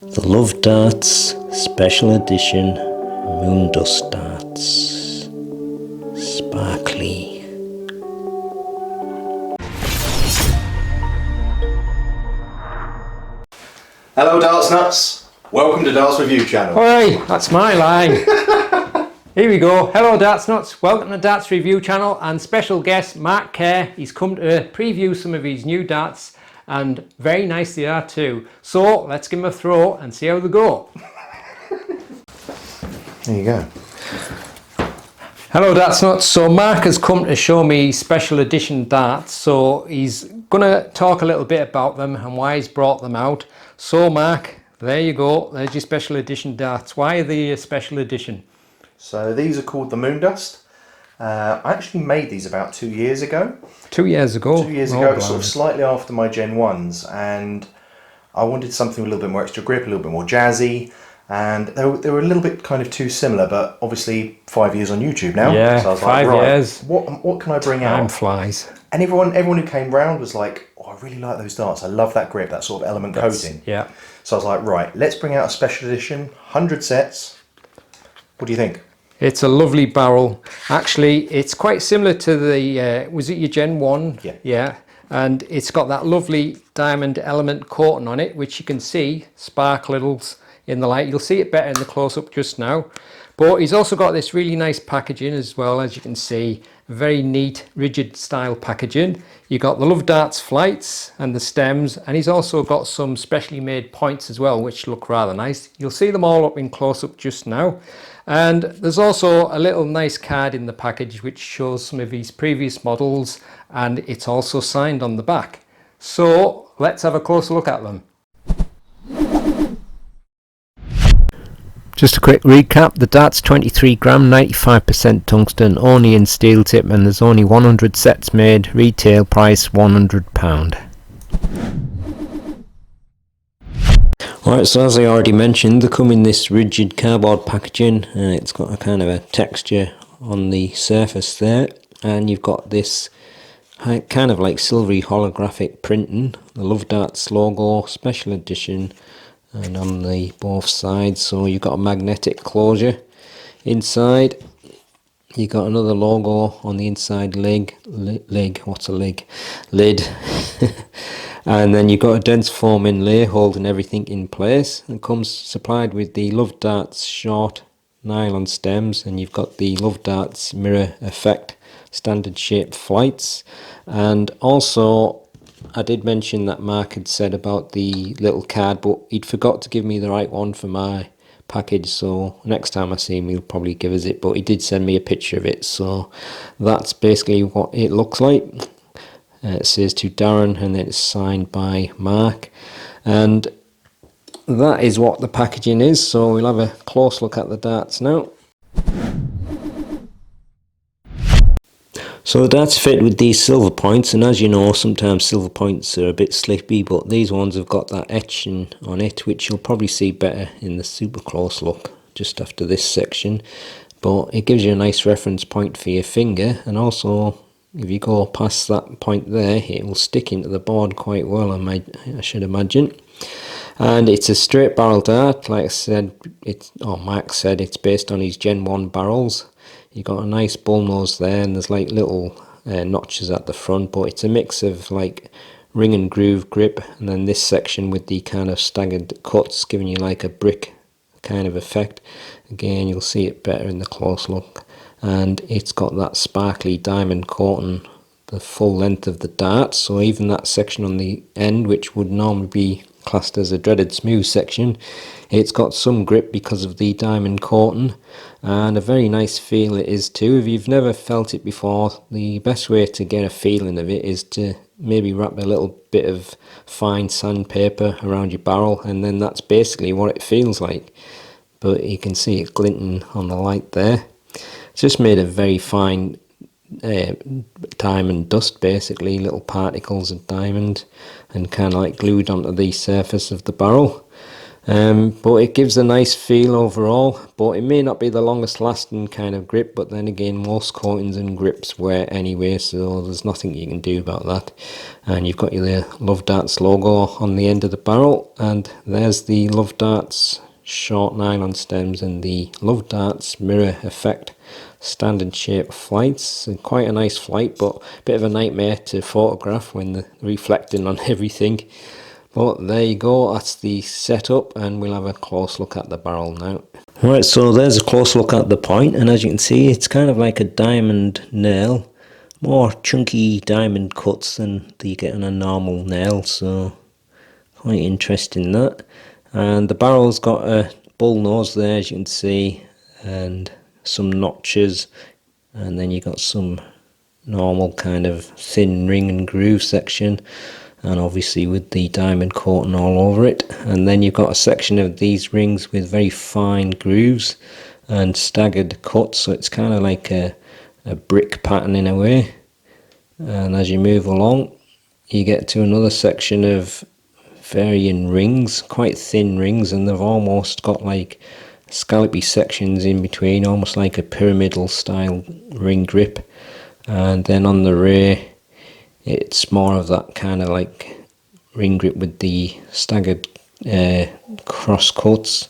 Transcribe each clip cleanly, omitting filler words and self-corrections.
The Love Darts Special Edition Moondust Darts. Sparkly. Hello Darts Nutz, welcome to Darts Review Channel. Oi, that's my line. Here we go. Hello Darts Nutz, welcome to Darts Review Channel and special guest Marc Kerr. He's come to preview some of his new darts and very nice they are too. So let's give them a throw and see how they go. There you go. Hello Darts Nutz. So Marc has come to show me special edition darts. So he's going to talk a little bit about them and why he's brought them out. So Marc, there you go. There's your special edition darts. Why are they a special edition? So these are called the Moondust. I actually made these about 2 years ago. 2 years ago? 2 years ago, sort of slightly after my Gen 1s. And I wanted something with a little bit more extra grip, a little bit more jazzy. And they were a little bit kind of too similar, but obviously 5 years on YouTube now. Yeah, so I was 5 like, right, years. What can I bring out? Time flies. And everyone who came round was like, oh, I really like those darts. I love that grip, that sort of element coating. Yeah. So I was like, right, let's bring out a special edition, 100 sets. What do you think? It's a lovely barrel. Actually, it's quite similar to the, was it your Gen 1? Yeah. Yeah. And it's got that lovely diamond element coating on it, which you can see sparkles in the light. You'll see it better in the close-up just now. But he's also got this really nice packaging as well, as you can see. Very neat, rigid style packaging. You got the Love Darts flights and the stems, and he's also got some specially made points as well, which look rather nice. You'll see them all up in close-up just now. And there's also a little nice card in the package which shows some of his previous models, and it's also signed on the back. So let's have a closer look at them. Just a quick recap, the dart's 23 gram, 95% tungsten, only in steel tip, and there's only 100 sets made, retail price £100. Alright, so as I already mentioned, they come in this rigid cardboard packaging. It's got a kind of a texture on the surface there, and you've got this kind of like silvery holographic printing, the Love Darts logo, special edition, and on the both sides. So you've got a magnetic closure inside. You got another logo on the inside lid. And then you've got a dense foam inlay holding everything in place. It comes supplied with the Love Darts short nylon stems, and you've got the Love Darts mirror effect standard shape flights. And also I did mention that Marc had said about the little card, but he'd forgot to give me the right one for my package, so next time I see him he'll probably give us it, but he did send me a picture of it. So that's basically what it looks like. It says to Darren, and then it's signed by Marc, and that is what the packaging is. So we'll have a close look at the darts now. So the darts fit with these silver points, and as you know, sometimes silver points are a bit slippy, but these ones have got that etching on it, which you'll probably see better in the super close look just after this section. But it gives you a nice reference point for your finger, and also if you go past that point there, it will stick into the board quite well, I should imagine. And it's a straight barrel dart, like I said, Marc said it's based on his Gen 1 barrels. You got a nice bull nose there, and there's like little notches at the front, but it's a mix of like ring and groove grip, and then this section with the kind of staggered cuts giving you like a brick kind of effect. Again, you'll see it better in the close look, and it's got that sparkly diamond coating the full length of the dart, so even that section on the end, which would normally be classed as a dreaded smooth section, it's got some grip because of the diamond coating, and a very nice feel it is too. If you've never felt it before, the best way to get a feeling of it is to maybe wrap a little bit of fine sandpaper around your barrel, and then that's basically what it feels like. But you can see it glinting on the light there. It's just made of very fine diamond dust, basically little particles of diamond, and kind of like glued onto the surface of the barrel. But it gives a nice feel overall, but it may not be the longest lasting kind of grip, but then again most coatings and grips wear anyway, so there's nothing you can do about that. And you've got your Love Darts logo on the end of the barrel, and there's the Love Darts short nylon stems and the Love Darts mirror effect standard shape flights, and quite a nice flight, but a bit of a nightmare to photograph when they're reflecting on everything. But there you go, that's the setup, and we'll have a close look at the barrel now. Right, so there's a close look at the point, and as you can see it's kind of like a diamond nail, more chunky diamond cuts than you get on a normal nail, so quite interesting that. And the barrel's got a bull nose there, as you can see, and some notches, and then you got some normal kind of thin ring and groove section, and obviously with the diamond coating all over it. And then you've got a section of these rings with very fine grooves and staggered cuts, so it's kind of like a brick pattern in a way. And as you move along you get to another section of varying rings, quite thin rings, and they've almost got like scallopy sections in between, almost like a pyramidal style ring grip. And then on the rear it's more of that kind of like ring grip with the staggered cross cuts,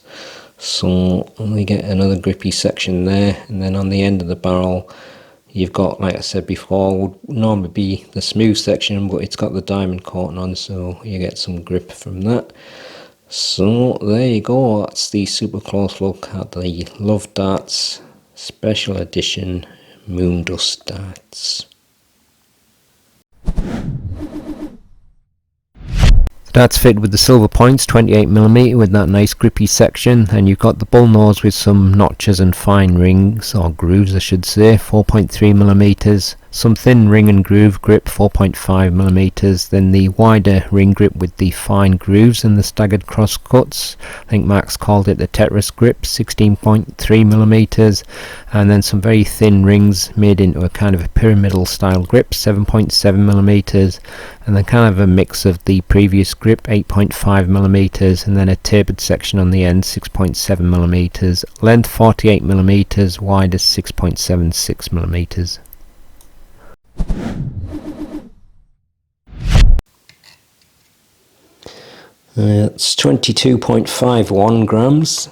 so we get another grippy section there. And then on the end of the barrel you've got, like I said before, would normally be the smooth section, but it's got the diamond coating on, so you get some grip from that. So there you go, that's the super close look at the Love Darts Special Edition Moondust darts. Darts fitted with the silver points, 28mm, with that nice grippy section, and you've got the bull nose with some notches and fine rings, or grooves I should say, 4.3mm, some thin ring and groove grip, 4.5mm, then the wider ring grip with the fine grooves and the staggered cross cuts. I think Marc's called it the Tetris grip, 16.3mm, and then some very thin rings made into a kind of a pyramidal style grip, 7.7mm, and then kind of a mix of the previous grip, 8.5mm, and then a tapered section on the end, 6.7mm, length 48mm, wide is 6.76mm. It's 22.51 grams.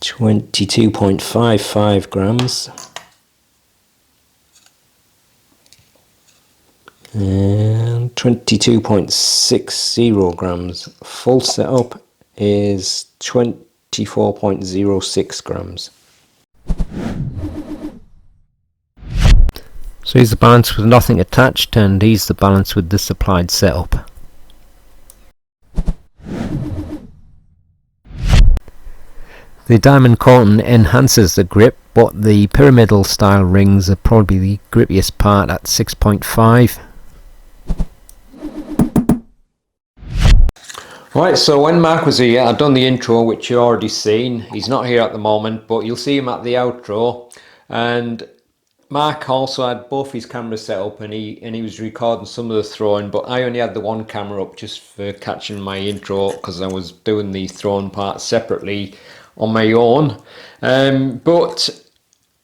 $22.55 grams, and 22.60 grams. Full setup is 24.06 grams. So here's the balance with nothing attached, and here's the balance with the supplied setup. The diamond coating enhances the grip, but the pyramidal style rings are probably the grippiest part at 6.5. Right, so when Marc was here, I'd done the intro, which you've already seen. He's not here at the moment, but you'll see him at the outro. And Marc also had both his cameras set up, and he was recording some of the throwing, but I only had the one camera up just for catching my intro, because I was doing the throwing part separately on my own. But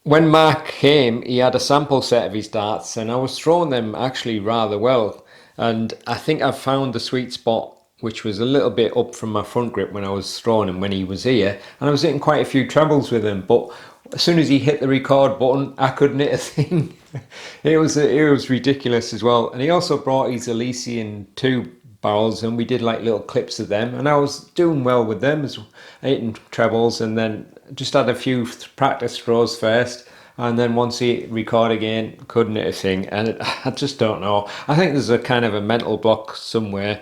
when Marc came, he had a sample set of his darts, and I was throwing them actually rather well, and I think I found the sweet spot, which was a little bit up from my front grip when I was throwing him when he was here, and I was hitting quite a few trebles with him, but as soon as he hit the record button I couldn't hit a thing. it was ridiculous as well. And he also brought his Elysian 2 barrels, and we did like little clips of them, and I was doing well with them, as hitting trebles, and then just had a few practice throws first, and then once he hit record again couldn't hit a thing. And I just don't know, I think there's a kind of a mental block somewhere.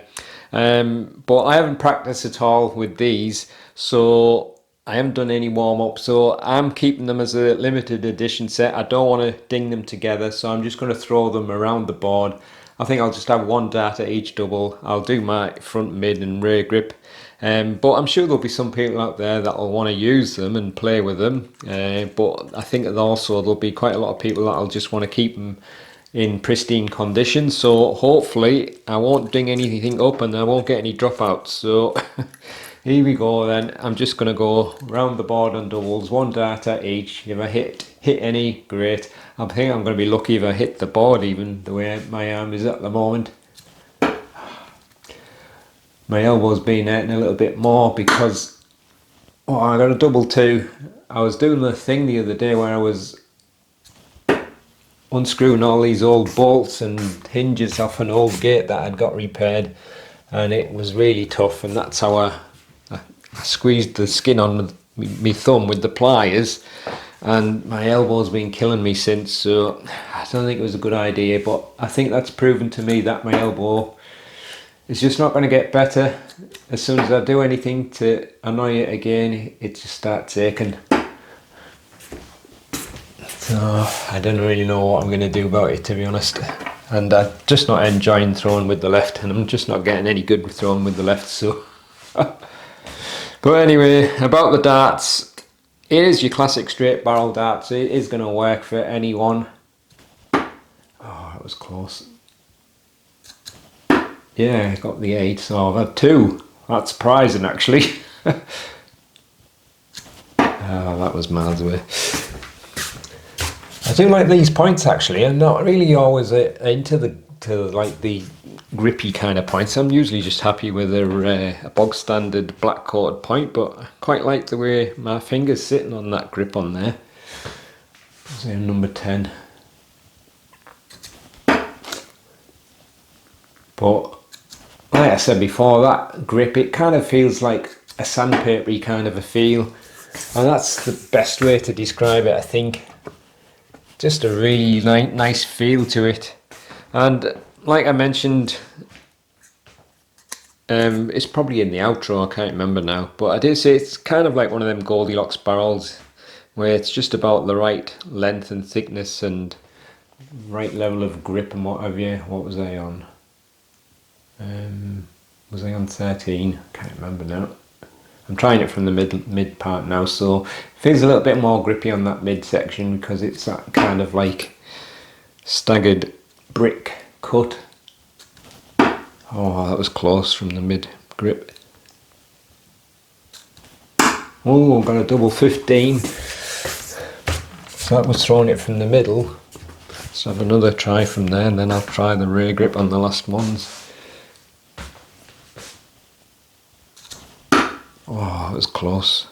But I haven't practiced at all with these, so I haven't done any warm-up, so I'm keeping them as a limited edition set. I don't want to ding them together, so I'm just going to throw them around the board. I think I'll just have one dart at each double. I'll do my front, mid and rear grip, but I'm sure there'll be some people out there that will want to use them and play with them, but I think also there'll be quite a lot of people that will just want to keep them in pristine condition, so hopefully I won't ding anything up and I won't get any dropouts. So here we go then. I'm just going to go round the board on doubles, 1 dart at each. If I hit any, great. I think I'm going to be lucky if I hit the board, even the way my arm is at the moment. My elbow's been hurting a little bit more because I got a double 2. I was doing the thing the other day where I was unscrewing all these old bolts and hinges off an old gate that I'd got repaired, and it was really tough, and that's how I squeezed the skin on my thumb with the pliers, and my elbow's been killing me since. So I don't think it was a good idea, but I think that's proven to me that my elbow is just not going to get better. As soon as I do anything to annoy it again, it just starts aching. So I don't really know what I'm going to do about it, to be honest. And I'm just not enjoying throwing with the left, and I'm just not getting any good with throwing with the left. So, but anyway, about the darts, it is your classic straight barrel darts. It is going to work for anyone. Oh, that was close. Yeah, I got the 8, so I've had 2. That's surprising, actually. Oh, that was miles away. I do like these points, actually. I'm not really always into the grippy kind of points. I'm usually just happy with a bog standard black coated point, but I quite like the way my finger's sitting on that grip on there. So number 10. But like I said before, that grip, it kind of feels like a sandpapery kind of a feel, and that's the best way to describe it, I think. Just a really nice feel to it. And like I mentioned, it's probably in the outro, I can't remember now, but I did say it's kind of like one of them Goldilocks barrels, where it's just about the right length and thickness and right level of grip and what have you. What was I on? Was I on 13? I can't remember now. I'm trying it from the mid part now, so it feels a little bit more grippy on that mid section because it's that kind of like staggered brick cut. Oh, that was close from the mid grip. Oh, got a double 15. So that was throwing it from the middle. So have another try from there, and then I'll try the rear grip on the last ones. Oh, that was close.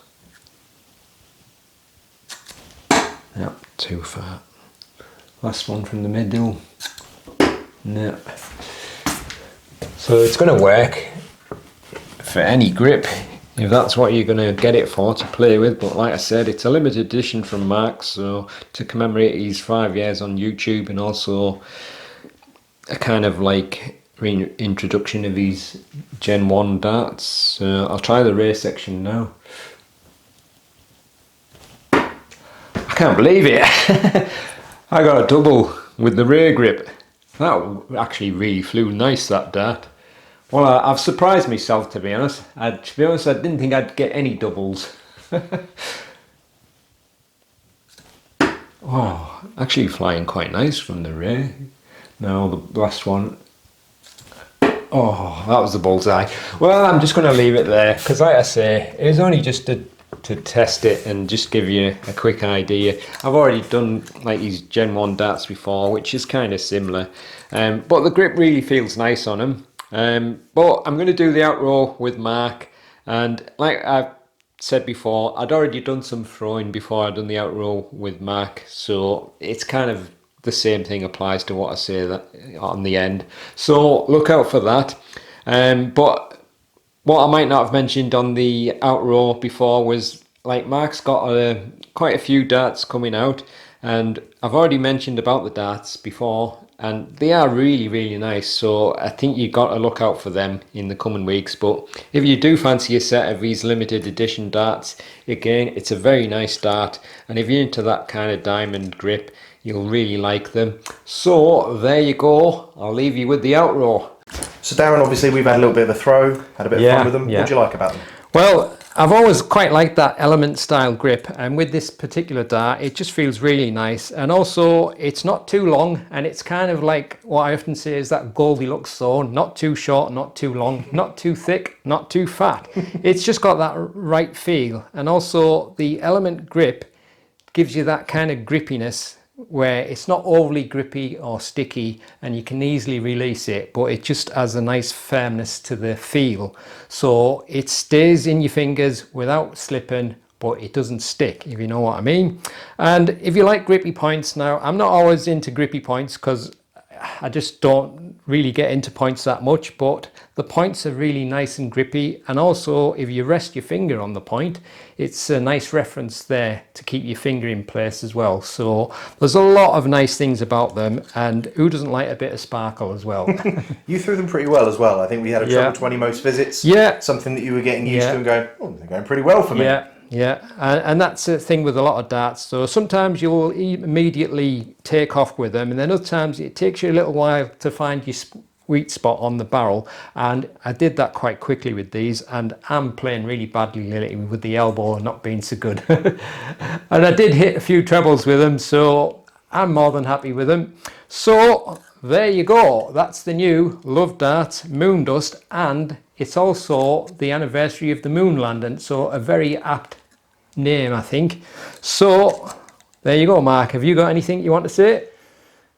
Yep, too far. Last one from the middle. No. So it's going to work for any grip, if that's what you're going to get it for, to play with. But like I said, it's a limited edition from Marc, so to commemorate his 5 years on YouTube, and also a kind of like reintroduction of his Gen 1 darts. I'll try the rear section now. I can't believe it. I got a double with the rear grip. That actually really flew nice, that dart. Well, I've surprised myself, to be honest. To be honest, I didn't think I'd get any doubles. Oh, actually flying quite nice from the rear. Now the last one. Oh, that was the bullseye. Well, I'm just going to leave it there, because like I say, it was only just to test it and just give you a quick idea. I've already done like these Gen 1 darts before, which is kind of similar, but the grip really feels nice on them. But I'm going to do the outrow with Marc, and like I've said before, I'd already done some throwing before I'd done the outrow with Marc, so it's kind of the same thing applies to what I say that on the end. So look out for that. But what I might not have mentioned on the outrow before was, like, Marc's got quite a few darts coming out, and I've already mentioned about the darts before, and they are really, really nice. So I think you've got to look out for them in the coming weeks. But if you do fancy a set of these limited edition darts, again, it's a very nice dart, and if you're into that kind of diamond grip, you'll really like them. So there you go. I'll leave you with the outrow. So Darren, obviously we've had a little bit of a throw, had a bit of fun with them. What do you like about them? Well, I've always quite liked that element style grip, and with this particular dart it just feels really nice, and also it's not too long, and it's kind of like what I often say is that Goldilocks zone, not too short, not too long, not too thick, not too fat. It's just got that right feel, and also the element grip gives you that kind of grippiness where it's not overly grippy or sticky and you can easily release it, but it just has a nice firmness to the feel, so it stays in your fingers without slipping, but it doesn't stick, if you know what I mean. And if you like grippy points, now I'm not always into grippy points because I just don't really get into points that much, but the points are really nice and grippy, and also if you rest your finger on the point, it's a nice reference there to keep your finger in place as well. So there's a lot of nice things about them, and who doesn't like a bit of sparkle as well? You threw them pretty well as well. I think we had a treble 20 most visits. Yeah. Something that you were getting used to and going, oh, they're going pretty well for me. Yeah. Yeah, and that's the thing with a lot of darts. So sometimes you'll immediately take off with them, and then other times it takes you a little while to find your sweet spot on the barrel. And I did that quite quickly with these, and I'm playing really badly lately with the elbow not being so good. And I did hit a few trebles with them, so I'm more than happy with them. So there you go. That's the new Love Darts Moondust, and it's also the anniversary of the moon landing, so a very apt name, I think. So there you go, Mark. Have you got anything you want to say?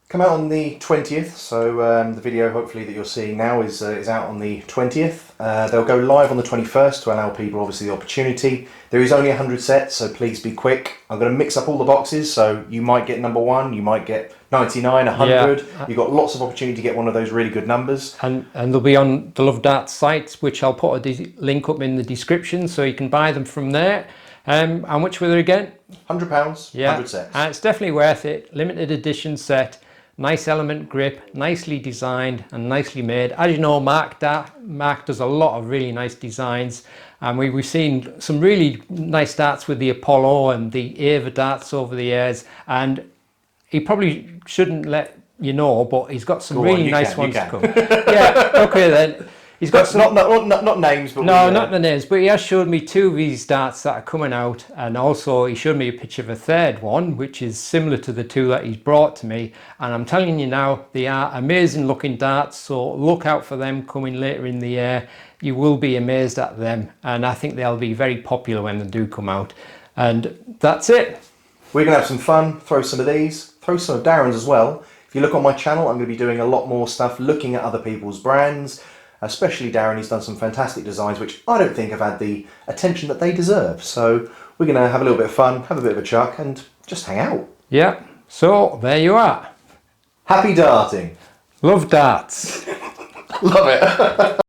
Come out on the 20th, so the video hopefully that you're seeing now is out on the 20th. They'll go live on the 21st to allow people obviously the opportunity. There is only 100 sets, so please be quick. I'm going to mix up all the boxes, so you might get number 1, you might get 99, 100. Yeah. You've got lots of opportunity to get one of those really good numbers. And they'll be on the Love Darts site, which I'll put a link up in the description, so you can buy them from there. How much were they again? £100, yeah. 100 sets. And it's definitely worth it. Limited edition set. Nice element grip, nicely designed and nicely made. As you know, Marc does a lot of really nice designs, and we've seen some really nice darts with the Apollo and the Ava darts over the years, and he probably shouldn't let you know, but he's got some really nice ones to come. Yeah, okay then. He's got some, not names, but no, not the names, but he has showed me 2 of these darts that are coming out, and also he showed me a picture of a third one which is similar to the 2 that he's brought to me, and I'm telling you now, they are amazing looking darts, so look out for them coming later in the year. You will be amazed at them, and I think they'll be very popular when they do come out. And that's it. We're going to have some fun, throw some of these, throw some of Darren's as well. If you look on my channel, I'm going to be doing a lot more stuff looking at other people's brands. Especially Darren, he's done some fantastic designs which I don't think have had the attention that they deserve. So we're going to have a little bit of fun, have a bit of a chuck, and just hang out. Yeah, so there you are. Happy darting. Love darts. Love it.